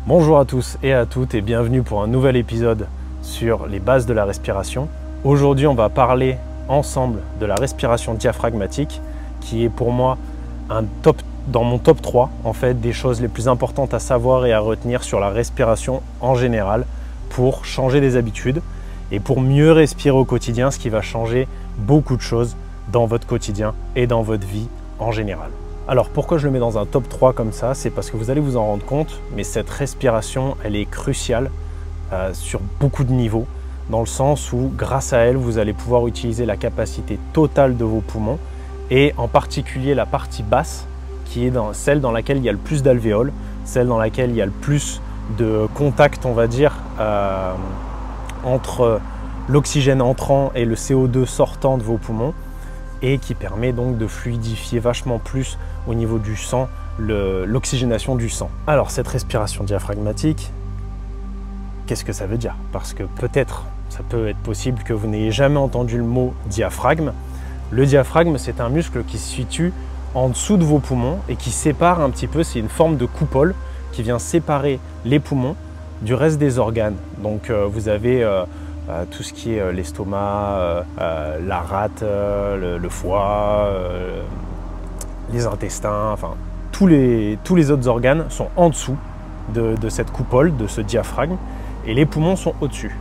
Bonjour à tous et à toutes et bienvenue pour un nouvel épisode sur les bases de la respiration. Aujourd'hui, on va parler ensemble de la respiration diaphragmatique qui est pour moi dans mon top 3 en fait, des choses les plus importantes à savoir et à retenir sur la respiration en général pour changer des habitudes et pour mieux respirer au quotidien, ce qui va changer beaucoup de choses dans votre quotidien et dans votre vie en général. Alors pourquoi je le mets dans un top 3 comme ça? C'est parce que vous allez vous en rendre compte, mais cette respiration, elle est cruciale sur beaucoup de niveaux, dans le sens où grâce à elle, vous allez pouvoir utiliser la capacité totale de vos poumons et en particulier la partie basse, qui est celle dans laquelle il y a le plus d'alvéoles, celle dans laquelle il y a le plus de contact, on va dire, entre l'oxygène entrant et le CO2 sortant de vos poumons, et qui permet donc de fluidifier vachement plus au niveau du sang, l'oxygénation du sang. Alors cette respiration diaphragmatique, qu'est-ce que ça veut dire? Parce que peut-être, ça peut être possible que vous n'ayez jamais entendu le mot diaphragme. Le diaphragme, c'est un muscle qui se situe en dessous de vos poumons et qui sépare un petit peu, c'est une forme de coupole qui vient séparer les poumons du reste des organes. Donc vous avez tout ce qui est l'estomac, la rate, le foie, les intestins, enfin tous les autres organes sont en dessous de cette coupole, de ce diaphragme, et les poumons sont au-dessus.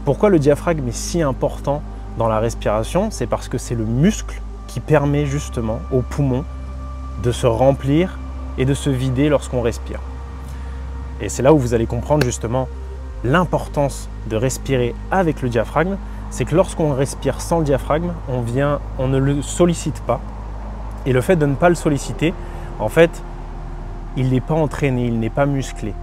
Pourquoi le diaphragme est si important dans la respiration? C'est parce que c'est le muscle qui permet justement aux poumons de se remplir et de se vider lorsqu'on respire. Et c'est là où vous allez comprendre justement l'importance de respirer avec le diaphragme, c'est que lorsqu'on respire sans le diaphragme, on ne le sollicite pas. Et le fait de ne pas le solliciter, en fait, il n'est pas entraîné, il n'est pas musclé.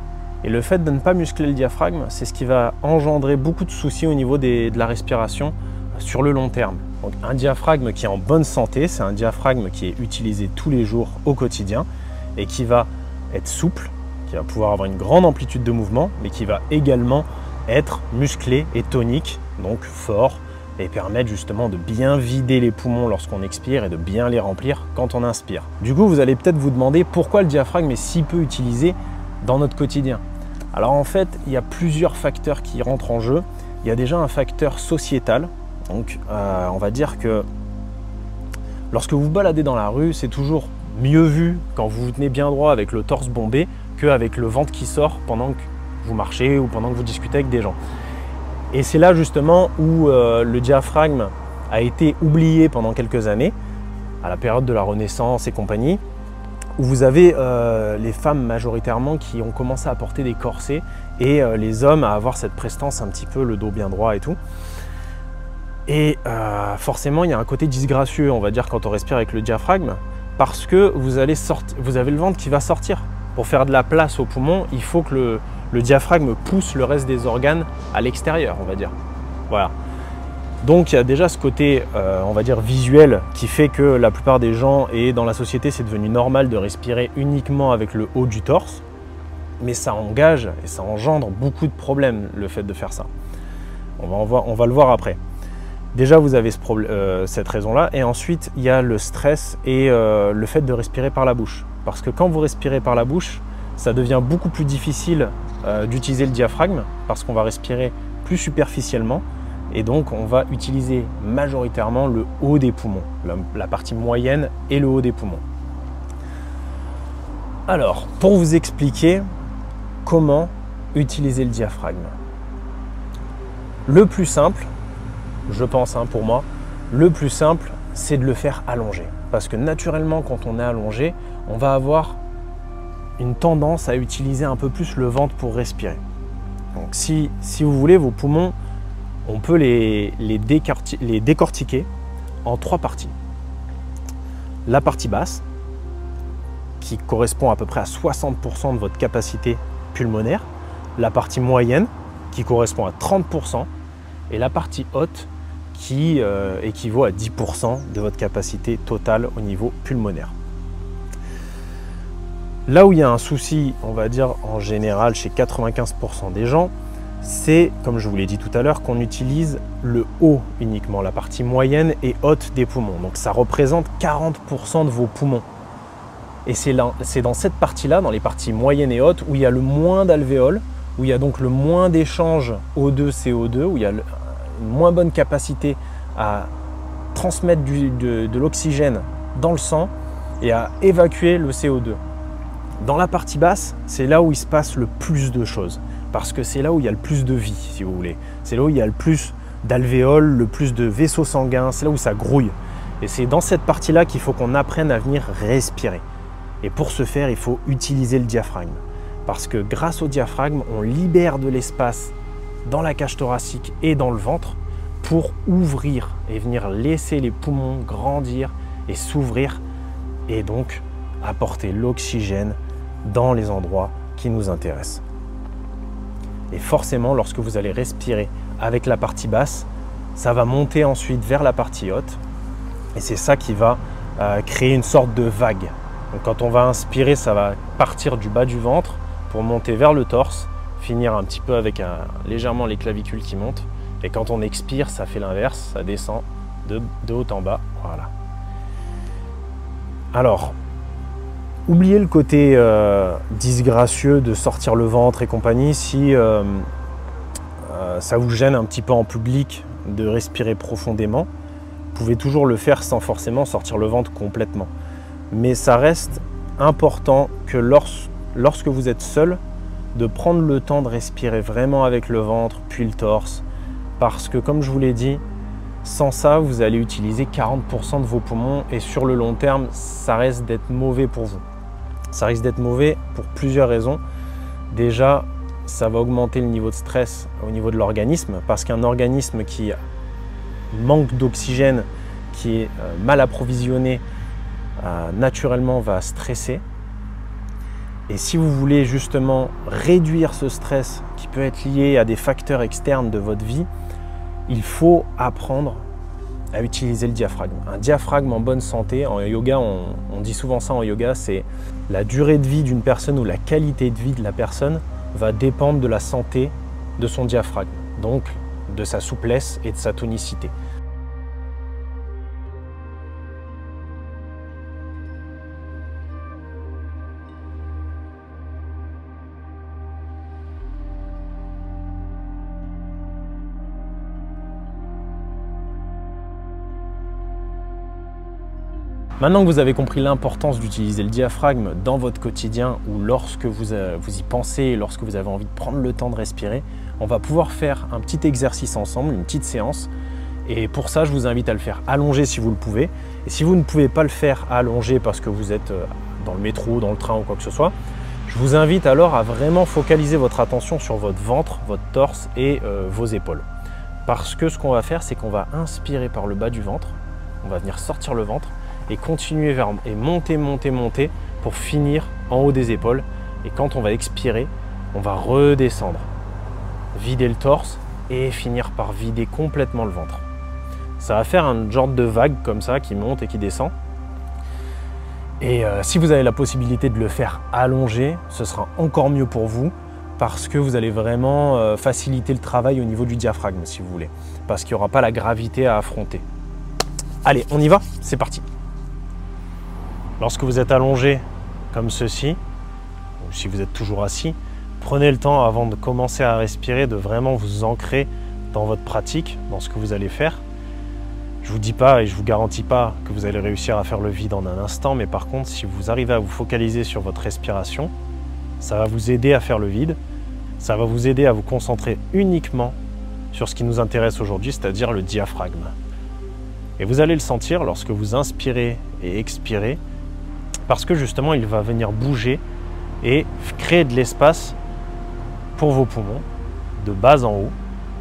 Et le fait de ne pas muscler le diaphragme, c'est ce qui va engendrer beaucoup de soucis au niveau de la respiration sur le long terme. Donc un diaphragme qui est en bonne santé, c'est un diaphragme qui est utilisé tous les jours au quotidien et qui va être souple, qui va pouvoir avoir une grande amplitude de mouvement, mais qui va également être musclé et tonique, donc fort, et permettre justement de bien vider les poumons lorsqu'on expire et de bien les remplir quand on inspire. Du coup, vous allez peut-être vous demander pourquoi le diaphragme est si peu utilisé dans notre quotidien. Alors en fait, il y a plusieurs facteurs qui rentrent en jeu. Il y a déjà un facteur sociétal. Donc on va dire que lorsque vous vous baladez dans la rue, c'est toujours mieux vu quand vous vous tenez bien droit avec le torse bombé qu'avec le ventre qui sort pendant que vous marchez ou pendant que vous discutez avec des gens. Et c'est là justement où le diaphragme a été oublié pendant quelques années, à la période de la Renaissance et compagnie, où vous avez les femmes majoritairement qui ont commencé à porter des corsets et les hommes à avoir cette prestance un petit peu, le dos bien droit et tout. Et forcément, il y a un côté disgracieux, on va dire, quand on respire avec le diaphragme, parce que vous avez le ventre qui va sortir. Pour faire de la place aux poumons, il faut que le diaphragme pousse le reste des organes à l'extérieur, on va dire. Voilà. Donc il y a déjà ce côté, on va dire, visuel qui fait que la plupart des gens et dans la société, c'est devenu normal de respirer uniquement avec le haut du torse. Mais ça engage et ça engendre beaucoup de problèmes, le fait de faire ça. On va le voir après. Déjà, vous avez cette raison-là. Et ensuite, il y a le stress et le fait de respirer par la bouche. Parce que quand vous respirez par la bouche, ça devient beaucoup plus difficile d'utiliser le diaphragme parce qu'on va respirer plus superficiellement et donc on va utiliser majoritairement le haut des poumons, la partie moyenne et le haut des poumons. Alors, pour vous expliquer comment utiliser le diaphragme, le plus simple, je pense pour moi, le plus simple, c'est de le faire allongé. Parce que naturellement, quand on est allongé, on va avoir une tendance à utiliser un peu plus le ventre pour respirer. Donc si vous voulez, vos poumons, on peut les décortiquer en 3 parties. La partie basse, qui correspond à peu près à 60% de votre capacité pulmonaire. La partie moyenne, qui correspond à 30%. Et la partie haute, qui équivaut à 10% de votre capacité totale au niveau pulmonaire. Là où il y a un souci, on va dire en général chez 95% des gens, c'est, comme je vous l'ai dit tout à l'heure, qu'on utilise le haut uniquement, la partie moyenne et haute des poumons. Donc ça représente 40% de vos poumons. Et c'est dans cette partie-là, dans les parties moyennes et hautes, où il y a le moins d'alvéoles, où il y a donc le moins d'échanges O2-CO2, où il y a une moins bonne capacité à transmettre de l'oxygène dans le sang et à évacuer le CO2. Dans la partie basse, c'est là où il se passe le plus de choses, parce que c'est là où il y a le plus de vie, si vous voulez. C'est là où il y a le plus d'alvéoles, le plus de vaisseaux sanguins, c'est là où ça grouille. Et c'est dans cette partie-là qu'il faut qu'on apprenne à venir respirer. Et pour ce faire, il faut utiliser le diaphragme. Parce que grâce au diaphragme, on libère de l'espace dans la cage thoracique et dans le ventre pour ouvrir et venir laisser les poumons grandir et s'ouvrir et donc apporter l'oxygène dans les endroits qui nous intéressent. Et forcément, lorsque vous allez respirer avec la partie basse, ça va monter ensuite vers la partie haute et c'est ça qui va créer une sorte de vague. Donc quand on va inspirer, ça va partir du bas du ventre pour monter vers le torse, finir un petit peu avec légèrement les clavicules qui montent. Et quand on expire, ça fait l'inverse, ça descend de haut en bas. Voilà. Alors, oubliez le côté disgracieux de sortir le ventre et compagnie. Si ça vous gêne un petit peu en public de respirer profondément, vous pouvez toujours le faire sans forcément sortir le ventre complètement. Mais ça reste important que lorsque vous êtes seul, de prendre le temps de respirer vraiment avec le ventre, puis le torse. Parce que comme je vous l'ai dit, sans ça, vous allez utiliser 40% de vos poumons et sur le long terme, ça risque d'être mauvais pour vous. Ça risque d'être mauvais pour plusieurs raisons. Déjà, ça va augmenter le niveau de stress au niveau de l'organisme parce qu'un organisme qui manque d'oxygène, qui est mal approvisionné, naturellement va stresser. Et si vous voulez justement réduire ce stress qui peut être lié à des facteurs externes de votre vie, il faut apprendre à utiliser le diaphragme. Un diaphragme en bonne santé, en yoga, on dit souvent ça en yoga, c'est la durée de vie d'une personne ou la qualité de vie de la personne va dépendre de la santé de son diaphragme, donc de sa souplesse et de sa tonicité. Maintenant que vous avez compris l'importance d'utiliser le diaphragme dans votre quotidien ou lorsque vous y pensez, lorsque vous avez envie de prendre le temps de respirer, on va pouvoir faire un petit exercice ensemble, une petite séance. Et pour ça, je vous invite à le faire allongé si vous le pouvez. Et si vous ne pouvez pas le faire allongé parce que vous êtes dans le métro, dans le train ou quoi que ce soit, je vous invite alors à vraiment focaliser votre attention sur votre ventre, votre torse et vos épaules. Parce que ce qu'on va faire, c'est qu'on va inspirer par le bas du ventre, on va venir sortir le ventre, et continuer et monter pour finir en haut des épaules. Et quand on va expirer, on va redescendre, vider le torse et finir par vider complètement le ventre. Ça va faire un genre de vague comme ça qui monte et qui descend. Et si vous avez la possibilité de le faire allongé, ce sera encore mieux pour vous parce que vous allez vraiment faciliter le travail au niveau du diaphragme si vous voulez, parce qu'il n'y aura pas la gravité à affronter. Allez, on y va, c'est parti. Lorsque vous êtes allongé comme ceci, ou si vous êtes toujours assis, prenez le temps avant de commencer à respirer, de vraiment vous ancrer dans votre pratique, dans ce que vous allez faire. Je ne vous dis pas et je ne vous garantis pas que vous allez réussir à faire le vide en un instant, mais par contre, si vous arrivez à vous focaliser sur votre respiration, ça va vous aider à faire le vide, ça va vous aider à vous concentrer uniquement sur ce qui nous intéresse aujourd'hui, c'est-à-dire le diaphragme. Et vous allez le sentir lorsque vous inspirez et expirez, parce que justement il va venir bouger et créer de l'espace pour vos poumons de bas en haut,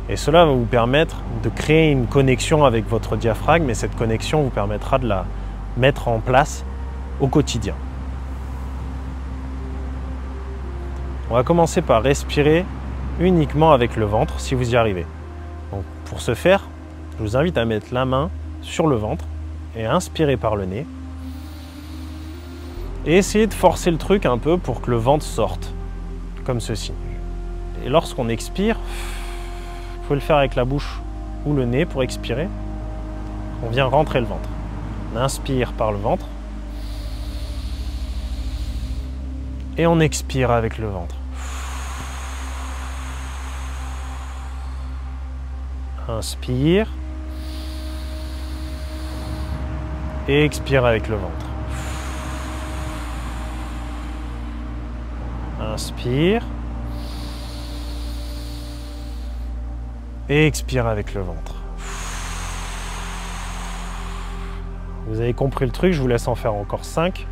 et cela va vous permettre de créer une connexion avec votre diaphragme, et cette connexion vous permettra de la mettre en place au quotidien. On va commencer par respirer uniquement avec le ventre si vous y arrivez. Donc pour ce faire, je vous invite à mettre la main sur le ventre et à inspirer par le nez. Et essayez de forcer le truc un peu pour que le ventre sorte, comme ceci. Et lorsqu'on expire, vous pouvez le faire avec la bouche ou le nez pour expirer. On vient rentrer le ventre. On inspire par le ventre. Et on expire avec le ventre. Inspire. Et expire avec le ventre. Inspire. Et expire avec le ventre. Vous avez compris le truc, je vous laisse en faire encore 5.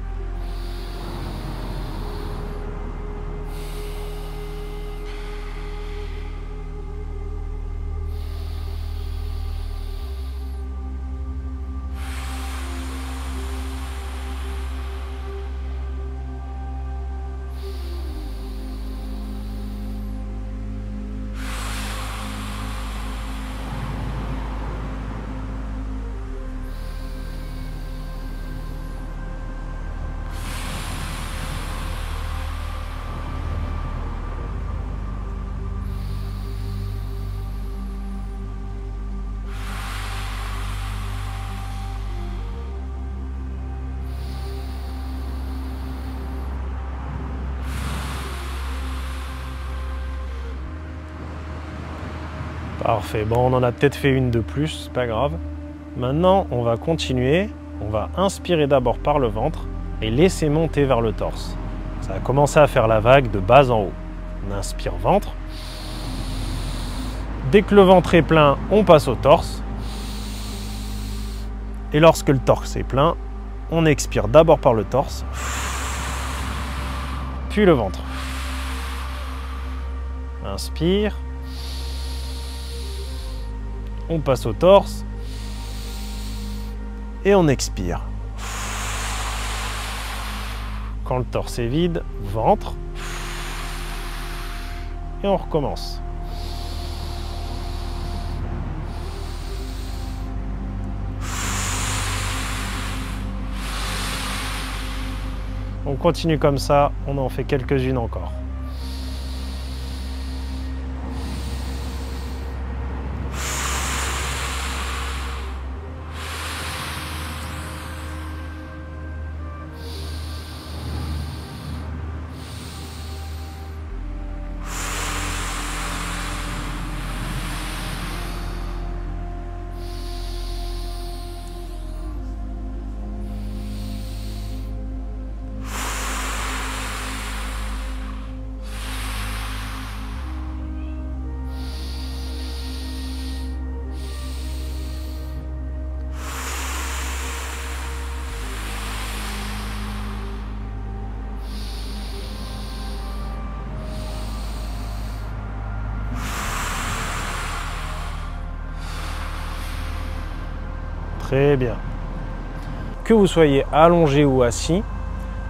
Parfait, bon on en a peut-être fait une de plus, c'est pas grave. Maintenant on va continuer, on va inspirer d'abord par le ventre et laisser monter vers le torse. Ça va commencer à faire la vague de bas en haut. On inspire ventre. Dès que le ventre est plein, on passe au torse. Et lorsque le torse est plein, on expire d'abord par le torse, puis le ventre. Inspire. On passe au torse et on expire. Quand le torse est vide, ventre et on recommence. On continue comme ça, on en fait quelques-unes encore. Très bien. Que vous soyez allongé ou assis,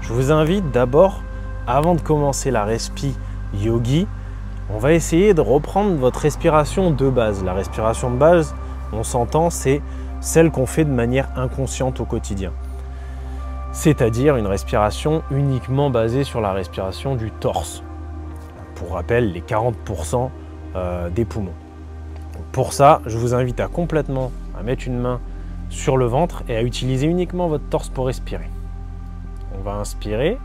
je vous invite d'abord, avant de commencer la respi yogi, on va essayer de reprendre votre respiration de base. La respiration de base, on s'entend, c'est celle qu'on fait de manière inconsciente au quotidien. C'est-à-dire une respiration uniquement basée sur la respiration du torse. Pour rappel, les 40% des poumons. Pour ça, je vous invite à complètement mettre une main sur le ventre et à utiliser uniquement votre torse pour respirer. On va inspirer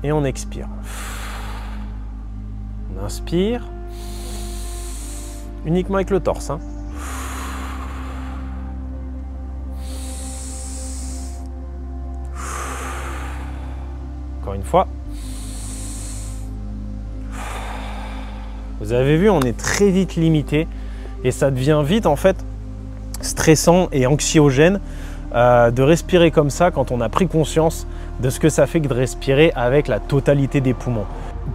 et on expire. On inspire uniquement avec le torse. Encore une fois. Vous avez vu, on est très vite limité et ça devient vite en fait stressant et anxiogène de respirer comme ça quand on a pris conscience de ce que ça fait que de respirer avec la totalité des poumons.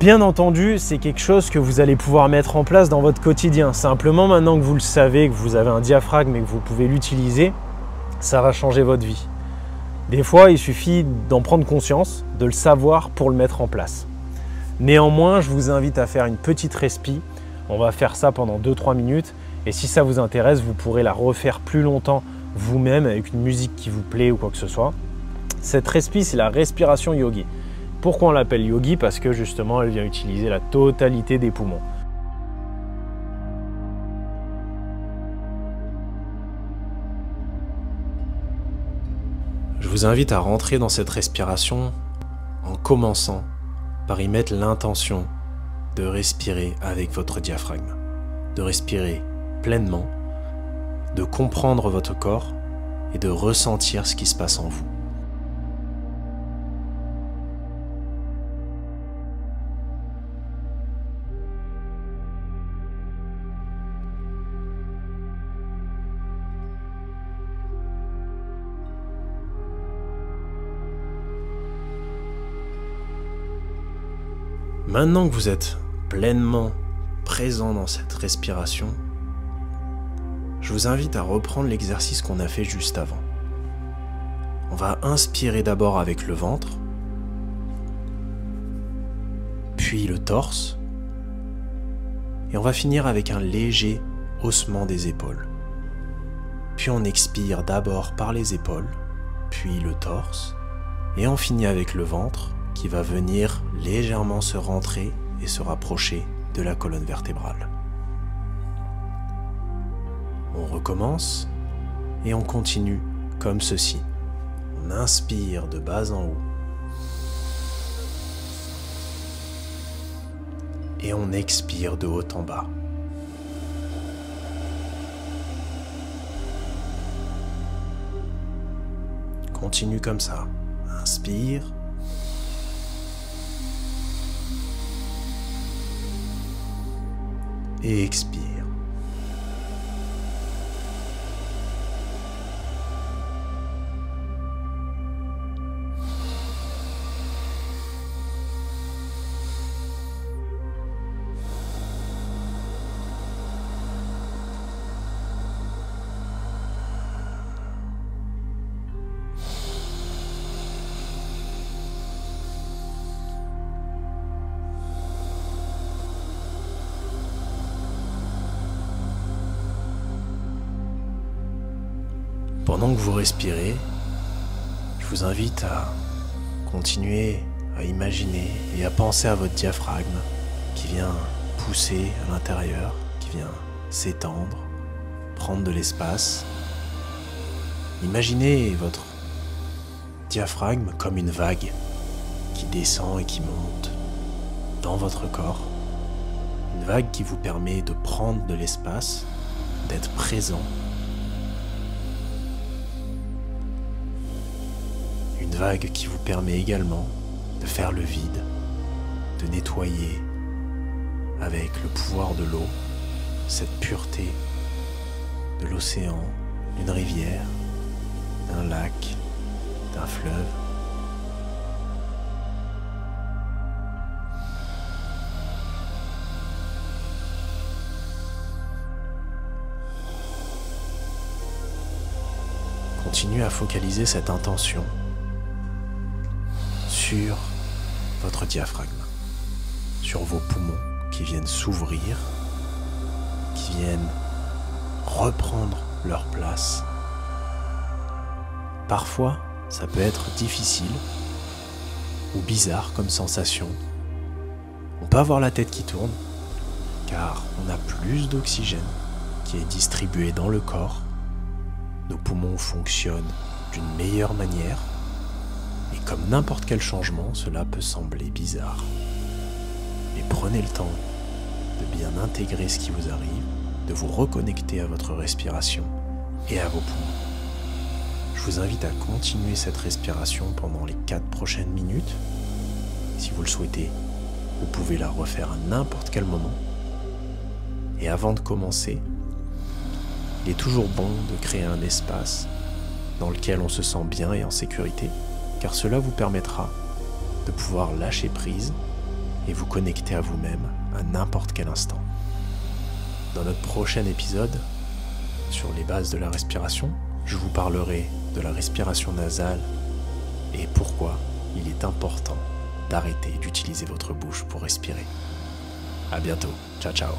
Bien entendu, c'est quelque chose que vous allez pouvoir mettre en place dans votre quotidien. Simplement, maintenant que vous le savez, que vous avez un diaphragme et que vous pouvez l'utiliser, ça va changer votre vie. Des fois, il suffit d'en prendre conscience, de le savoir pour le mettre en place. Néanmoins, je vous invite à faire une petite respi. On va faire ça pendant 2-3 minutes. Et si ça vous intéresse, vous pourrez la refaire plus longtemps vous-même avec une musique qui vous plaît ou quoi que ce soit. Cette respi, c'est la respiration yogi. Pourquoi on l'appelle yogi? Parce que justement, elle vient utiliser la totalité des poumons. Je vous invite à rentrer dans cette respiration commençant par y mettre l'intention de respirer avec votre diaphragme, de respirer pleinement, de comprendre votre corps et de ressentir ce qui se passe en vous. Maintenant que vous êtes pleinement présent dans cette respiration, je vous invite à reprendre l'exercice qu'on a fait juste avant. On va inspirer d'abord avec le ventre, puis le torse, et on va finir avec un léger haussement des épaules. Puis on expire d'abord par les épaules, puis le torse, et on finit avec le ventre qui va venir légèrement se rentrer et se rapprocher de la colonne vertébrale. On recommence et on continue comme ceci. On inspire de bas en haut et on expire de haut en bas. Continue comme ça. Inspire. Et expire. Pendant que vous respirez, je vous invite à continuer à imaginer et à penser à votre diaphragme qui vient pousser à l'intérieur, qui vient s'étendre, prendre de l'espace. Imaginez votre diaphragme comme une vague qui descend et qui monte dans votre corps. Une vague qui vous permet de prendre de l'espace, d'être présent. Une vague qui vous permet également de faire le vide, de nettoyer avec le pouvoir de l'eau, cette pureté de l'océan, d'une rivière, d'un lac, d'un fleuve. Continuez à focaliser cette intention sur votre diaphragme, sur vos poumons qui viennent s'ouvrir, qui viennent reprendre leur place. Parfois, ça peut être difficile ou bizarre comme sensation. On peut avoir la tête qui tourne, car on a plus d'oxygène qui est distribué dans le corps. Nos poumons fonctionnent d'une meilleure manière. Et comme n'importe quel changement, cela peut sembler bizarre. Mais prenez le temps de bien intégrer ce qui vous arrive, de vous reconnecter à votre respiration et à vos poumons. Je vous invite à continuer cette respiration pendant les 4 prochaines minutes. Si vous le souhaitez, vous pouvez la refaire à n'importe quel moment. Et avant de commencer, il est toujours bon de créer un espace dans lequel on se sent bien et en sécurité, car cela vous permettra de pouvoir lâcher prise et vous connecter à vous-même à n'importe quel instant. Dans notre prochain épisode, sur les bases de la respiration, je vous parlerai de la respiration nasale et pourquoi il est important d'arrêter d'utiliser votre bouche pour respirer. À bientôt. Ciao, ciao.